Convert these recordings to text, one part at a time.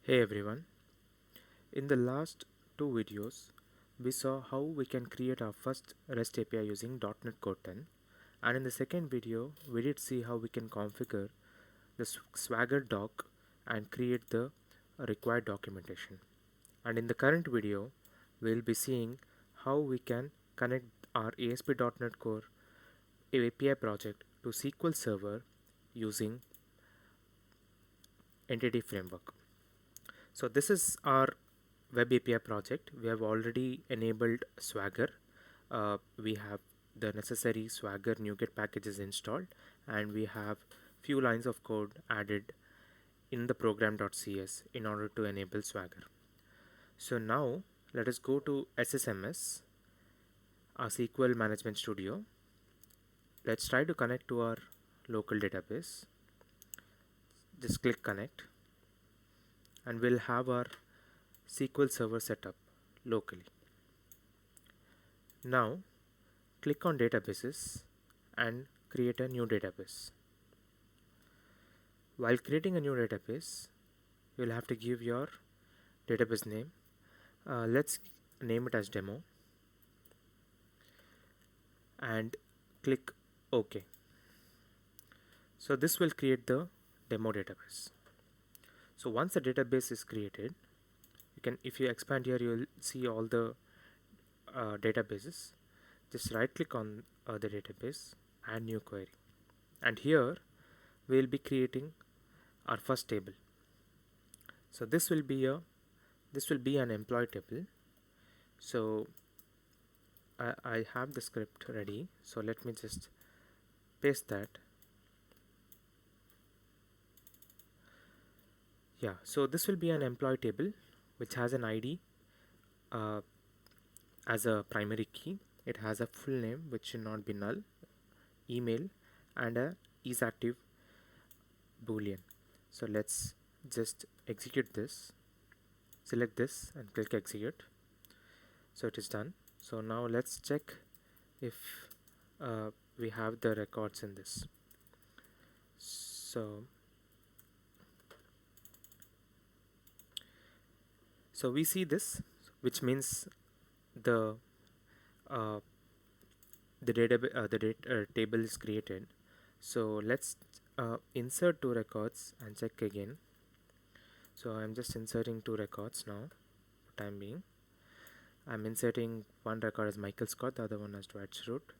Hey everyone, in the last two videos, we saw how we can create our first REST API using .NET Core 10, and in the second video, we did see how we can configure the Swagger doc and create the required documentation. And in the current video, we'll be seeing how we can connect our ASP.NET Core API project to SQL Server using Entity Framework. So this is our web API project. We have already enabled Swagger. We have the necessary Swagger NuGet packages installed, and we have few lines of code added in the program.cs in order to enable Swagger. So now let us go to SSMS, our SQL Management Studio. Let's try to connect to our local database. Just click connect, and we'll have our SQL Server setup locally. Now click on databases and create a new database. While creating a new database, you'll have to give your database name. Let's name it as demo and click OK. So this will create the demo database. So once the database is created, if you expand here, you will see all the databases. Just right click on the database, add new query, and here we will be creating our first table. So this will be an employee table. So I have the script ready, so let me just paste that. Yeah, so this will be an employee table which has an ID as a primary key. It has a full name which should not be null, email, and a isActive boolean. So let's just execute this. Select this and click execute. So it is done. So now let's check if we have the records in this. So we see this, which means the table is created. So let's insert two records and check again. So I'm just inserting two records now for time being. I'm inserting one record as Michael Scott, the other one as Dwight Schrute.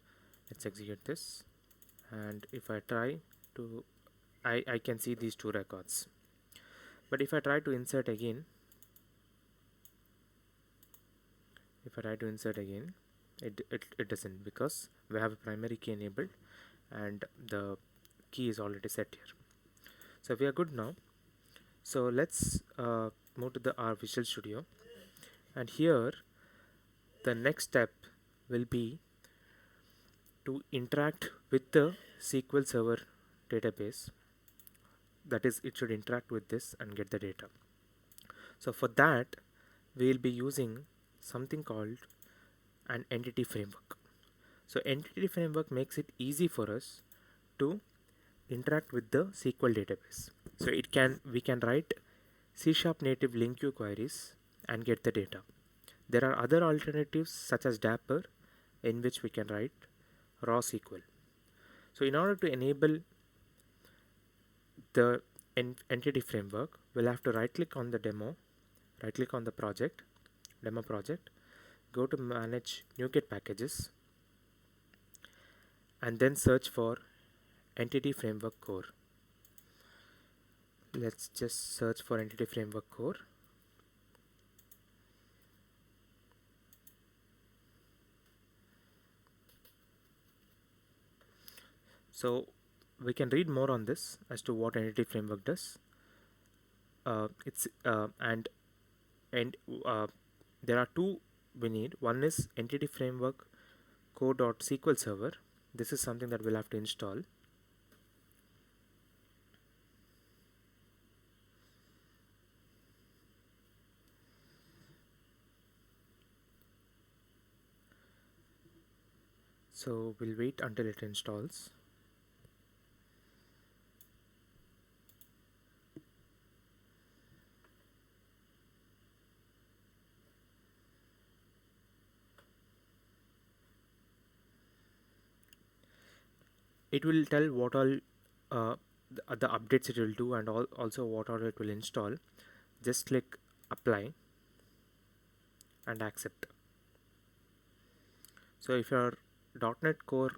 Let's execute this, and if I try to, I can see these two records. But if I try to insert again, it doesn't, because we have a primary key enabled and the key is already set here. So we are good now. So let's move to our Visual Studio, and here the next step will be to interact with the SQL Server database. That is, it should interact with this and get the data. So for that, we will be using something called an entity framework. So entity framework makes it easy for us to interact with the SQL database. So we can write C# native LINQ queries and get the data. There are other alternatives such as Dapper, in which we can write raw SQL. So in order to enable the entity framework, we'll have to right click on the demo project, go to manage NuGet packages, and then search for entity framework core. Let's just search for entity framework core. So we can read more on this as to what entity framework does. There are two we need. One is entity framework core.SQL server. This is something that we'll have to install. So we'll wait until it installs. it will tell what all the updates it will do, and also what all it will install. Just click apply and accept. So if your .NET Core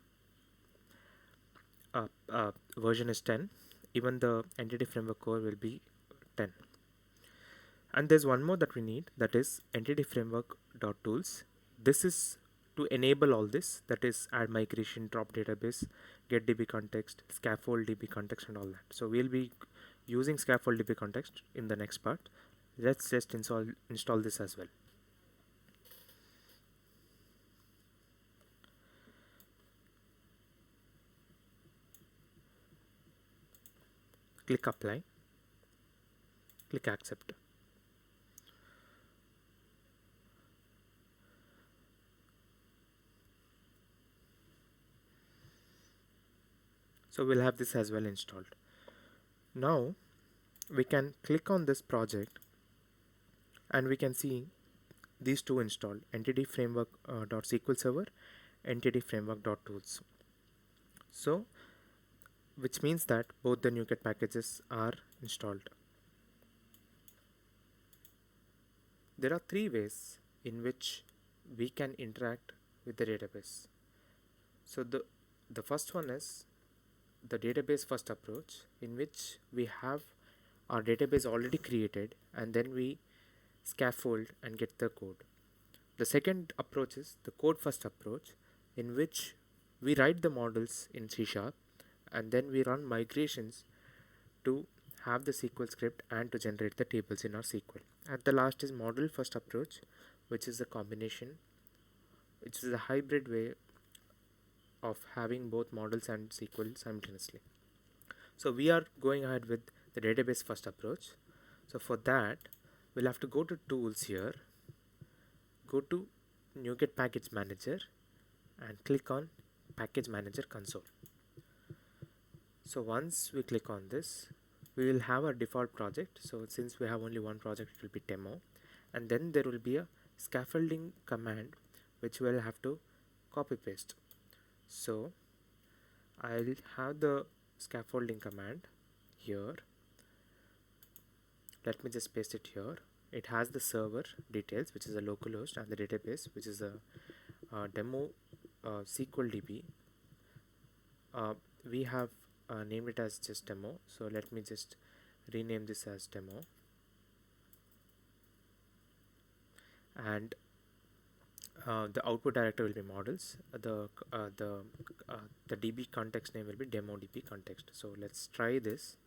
version is 10, even the Entity Framework Core will be 10. And there's one more that we need, that is Entity Framework.tools. This is to enable all this, that is add migration, drop database, get DbContext, Scaffold DbContext, and all that. So we'll be using Scaffold DbContext in the next part. Let's just install this as well. Click apply, click accept. So we'll have this as well installed. Now we can click on this project and we can see these two installed, Entity Framework .SQL Server, Entity Framework.tools. So which means that both the NuGet packages are installed. There are three ways in which we can interact with the database. So the first one is the database first approach, in which we have our database already created and then we scaffold and get the code. The second approach is the code first approach, in which we write the models in C# and then we run migrations to have the SQL script and to generate the tables in our SQL. And the last is model first approach, which is a combination, which is a hybrid way of having both models and SQL simultaneously. So we are going ahead with the database first approach. So for that, we'll have to go to tools here, go to NuGet package manager and click on package manager console. So once we click on this, we will have our default project. So since we have only one project, it will be demo, and then there will be a scaffolding command which we'll have to copy paste. So I'll have the scaffolding command here. Let me just paste it here. It has the server details, which is a localhost, and the database, which is a demo SQL DB. We have named it as just demo, so let me just rename this as demo, and the output directory will be models. The DbContext name will be demo DbContext. So let's try this.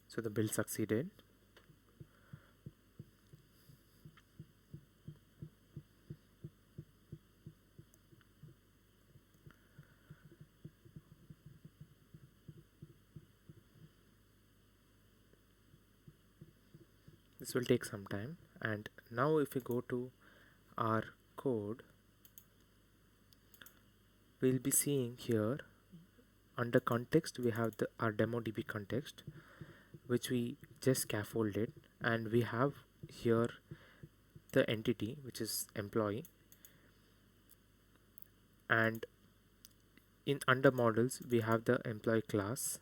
So the build succeeded. This will take some time, and now if we go to our code, we'll be seeing here under context we have our demo DbContext, which we just scaffolded, and we have here the entity, which is employee, and in under models we have the employee class,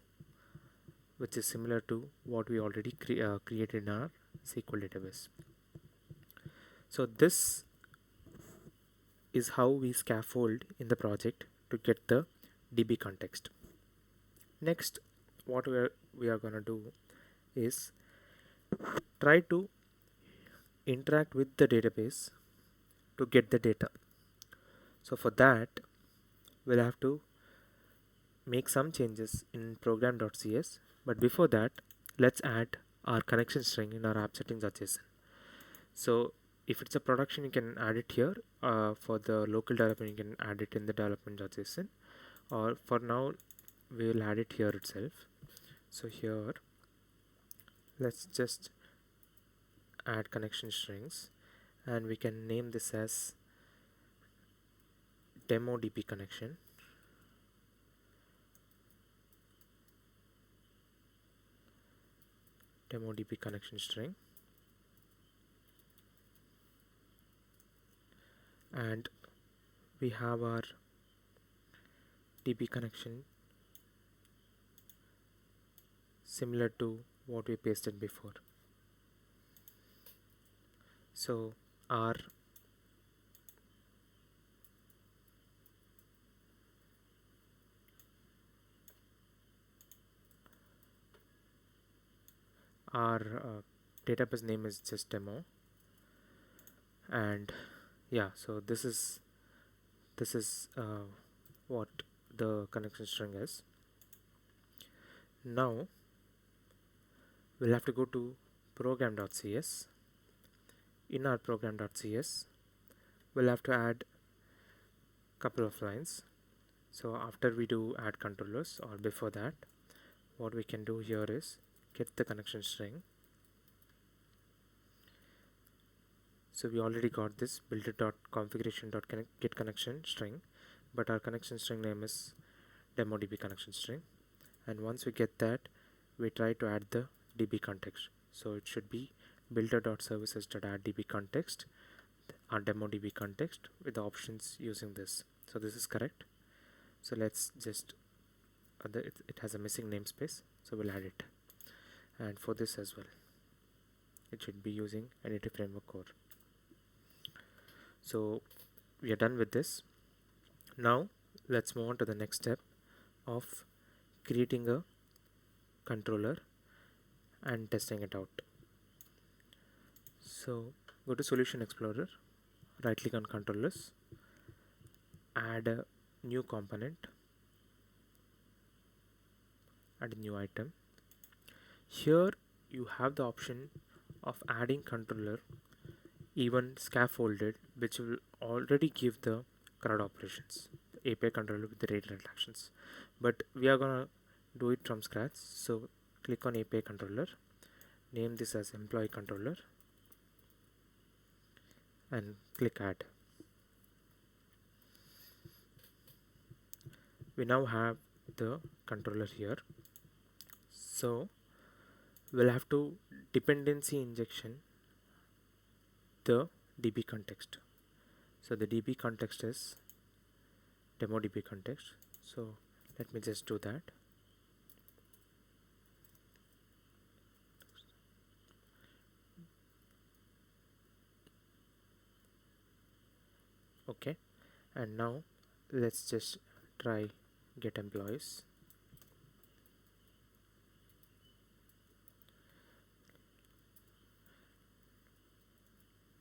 which is similar to what we already created in our SQL database. So this is how we scaffold in the project to get the DbContext. Next, what we are going to do is try to interact with the database to get the data. So for that, we'll have to make some changes in program.cs, but before that, let's add our connection string in our appsettings.json. So if it's a production, you can add it here. For the local development, you can add it in the development.json, or for now we will add it here itself. So here let's just add connection strings, and we can name this as demo DB connection. Demo DB connection string, and we have our DB connection similar to what we pasted before. So our database name is just demo, and yeah, so this is what the connection string is. Now we'll have to go to program.cs. In our program.cs, we'll have to add couple of lines. So after we do add controllers, or before that, what we can do here is get the connection string. So we already got this builder.configuration.get connection string, but our connection string name is demo DB connection string. And once we get that, we try to add the DbContext. So it should be builder.services.add DbContext, our demo DbContext, with the options using this. So this is correct. So let's just it has a missing namespace, so we'll add it. And for this as well, it should be using Entity Framework Core. So we are done with this. Now let's move on to the next step of creating a controller and testing it out. So go to Solution Explorer, right click on controllers, add a new component, add a new item. Here you have the option of adding controller, even scaffolded, which will already give the CRUD operations, the API controller with the rate actions. But we are gonna do it from scratch. So click on API controller, name this as employee controller, and click add. We now have the controller here. So we'll have to dependency injection the DbContext. So the DbContext is demo DbContext. So let me just do that. Okay, and now let's just try get employees.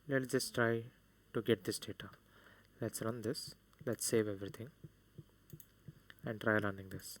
Let's just try to get this data. Let's run this. Let's save everything and try running this.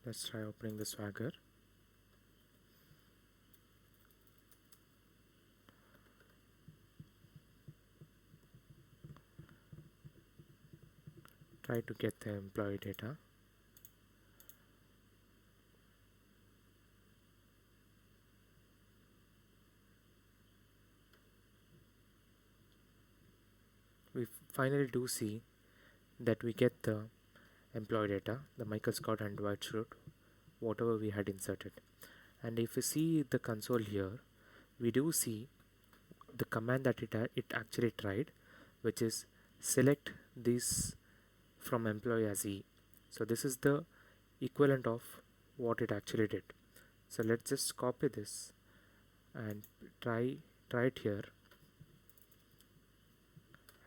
Let's try opening the Swagger. Try to get the employee data. We finally do see that we get the employee data, the Michael Scott and Dwight Schrute, whatever we had inserted. And if we see the console here, we do see the command that it actually tried, which is select this from employee as E. So this is the equivalent of what it actually did. So let's just copy this and try it here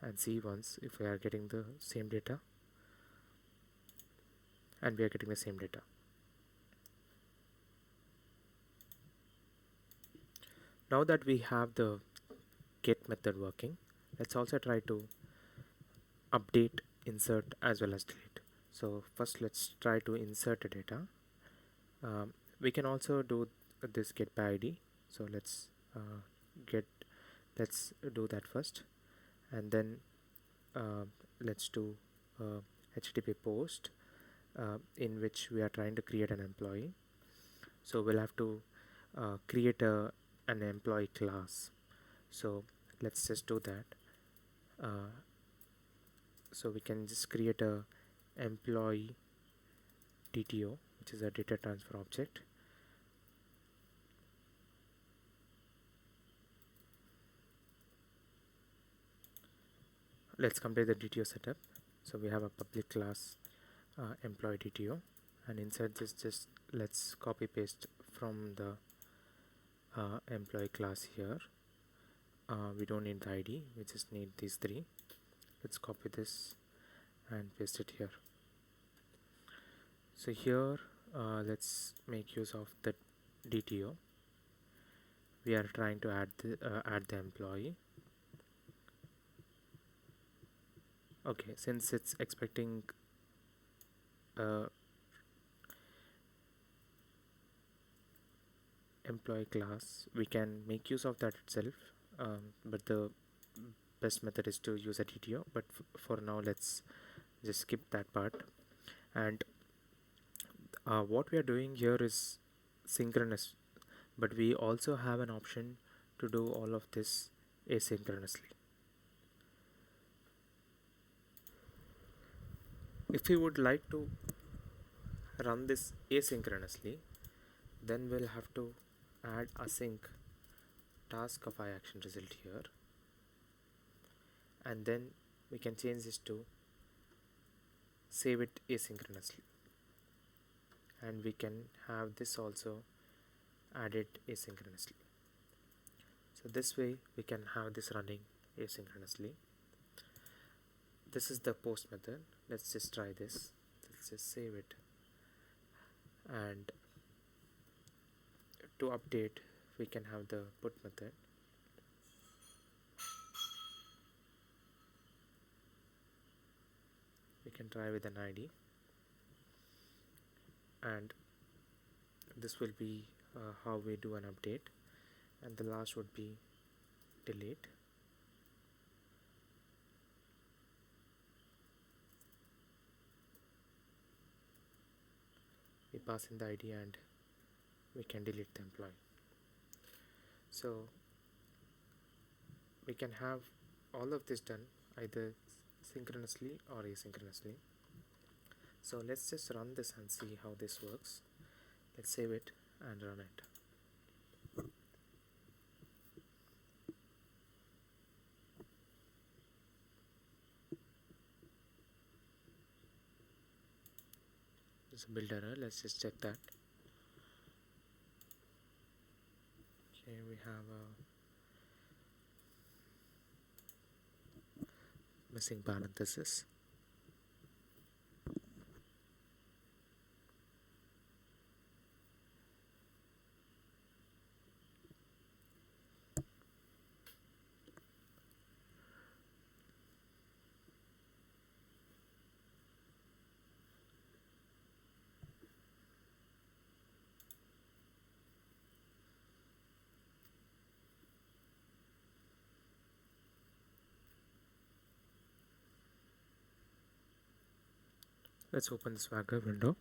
and see once if we are getting the same data. and we are getting the same data. Now that we have the get method working, let's also try to update, insert as well as delete. So first let's try to insert the data. We can also do this get by ID. So let's do that first, and then let's do HTTP post in which we are trying to create an employee. So we'll have to create an employee class. So let's just do that. So we can just create a employee DTO, which is a data transfer object. Let's complete the DTO setup. So we have a public class employee DTO, and inside this, just let's copy paste from the employee class here. We don't need the ID, we just need these three. Let's copy this and paste it here. So here let's make use of the DTO. We are trying to add the employee. Okay, since it's expecting employee class, we can make use of that itself, but the best method is to use a DTO. But for now, let's just skip that part. And what we are doing here is synchronous, but we also have an option to do all of this asynchronously. If we would like to run this asynchronously, then we'll have to add async task of iAction result here, and then we can change this to save it asynchronously, and we can have this also added asynchronously. So this way we can have this running asynchronously. This is the post method. Let's just try this. Let's just save it, and to update we can have the put method. We can try with an ID, and this will be how we do an update, and the last would be delete. We pass in the ID and we can delete the employee. So we can have all of this done either synchronously or asynchronously. So let's just run this and see how this works. Let's save it and run it. There's a build error. Let's just check that. Okay, we have a missing parenthesis. Let's open the Swagger window.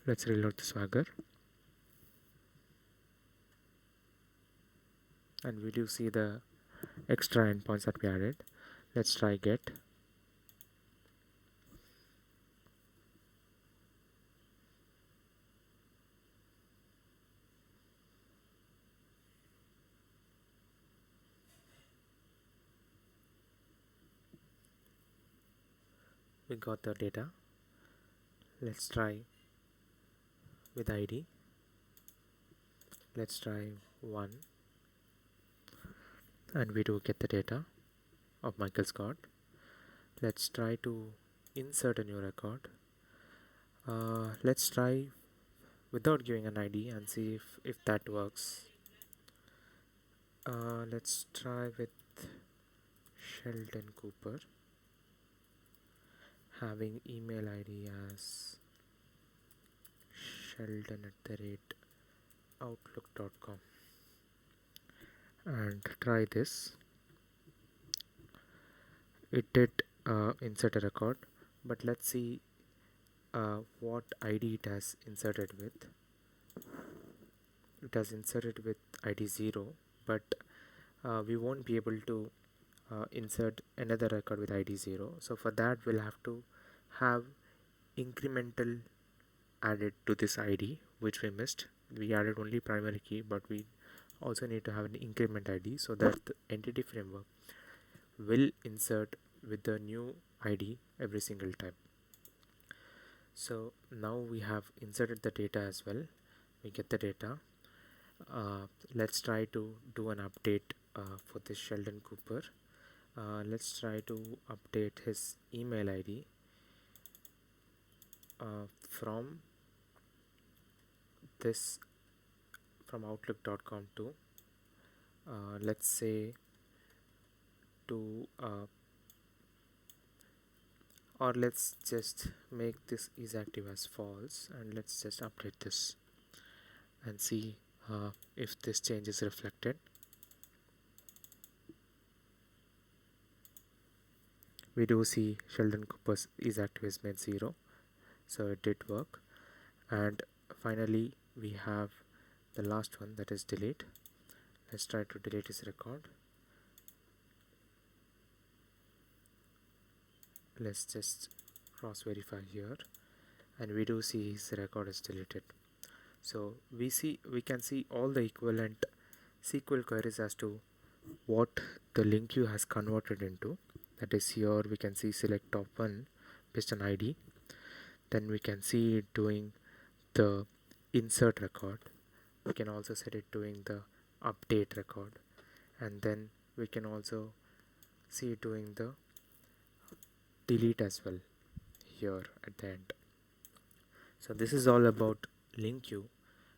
Let's reload the Swagger. And we do see the extra endpoints that we added. Let's try get. We got the data. Let's try with ID. Let's try 1, and we do get the data of Michael Scott. Let's try to insert a new record. Let's try without giving an ID and see if that works. Let's try with Sheldon Cooper, having email ID as sheldon@outlook.com, and try this. It did insert a record, but let's see what ID it has inserted with. It has inserted with ID 0, but we won't be able to insert another record with ID 0. So for that we'll have to have incremental added to this ID, which we missed. We added only primary key, but we also need to have an increment ID so that the entity framework will insert with the new ID every single time. So now we have inserted the data as well. We get the data. Let's try to do an update for this Sheldon Cooper. Let's try to update his email ID from outlook.com to let's say to or let's just make this is active as false, and let's just update this and see if this change is reflected. We do see Sheldon Cooper's is active is made 0, so it did work. And finally we have the last one, that is delete. Let's try to delete his record. Let's just cross verify here, and we do see his record is deleted. So we can see all the equivalent SQL queries as to what the link queue has converted into. That is, here we can see select top 1 based on ID. Then we can see it doing the insert record. We can also set it doing the update record, and then we can also see it doing the delete as well here at the end. So this is all about link queue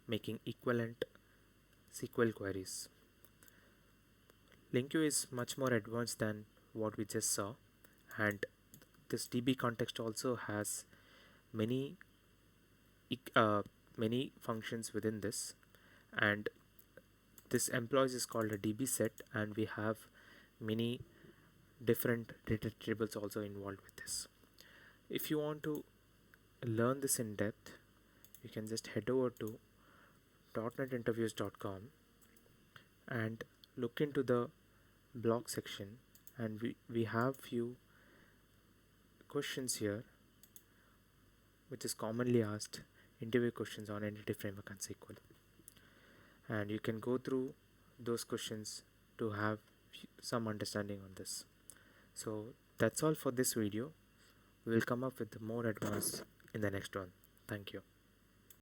making equivalent SQL queries. Link queue is much more advanced than what we just saw, and this DbContext also has many functions within this, and this employees is called a DbSet, and we have many different data tables also involved with this. If you want to learn this in depth, you can just head over to .netinterviews.com and look into the blog section, and we have few questions here which is commonly asked interview questions on entity framework and SQL, and you can go through those questions to have some understanding on this. So that's all for this video. We will come up with more advanced in the next one. Thank you.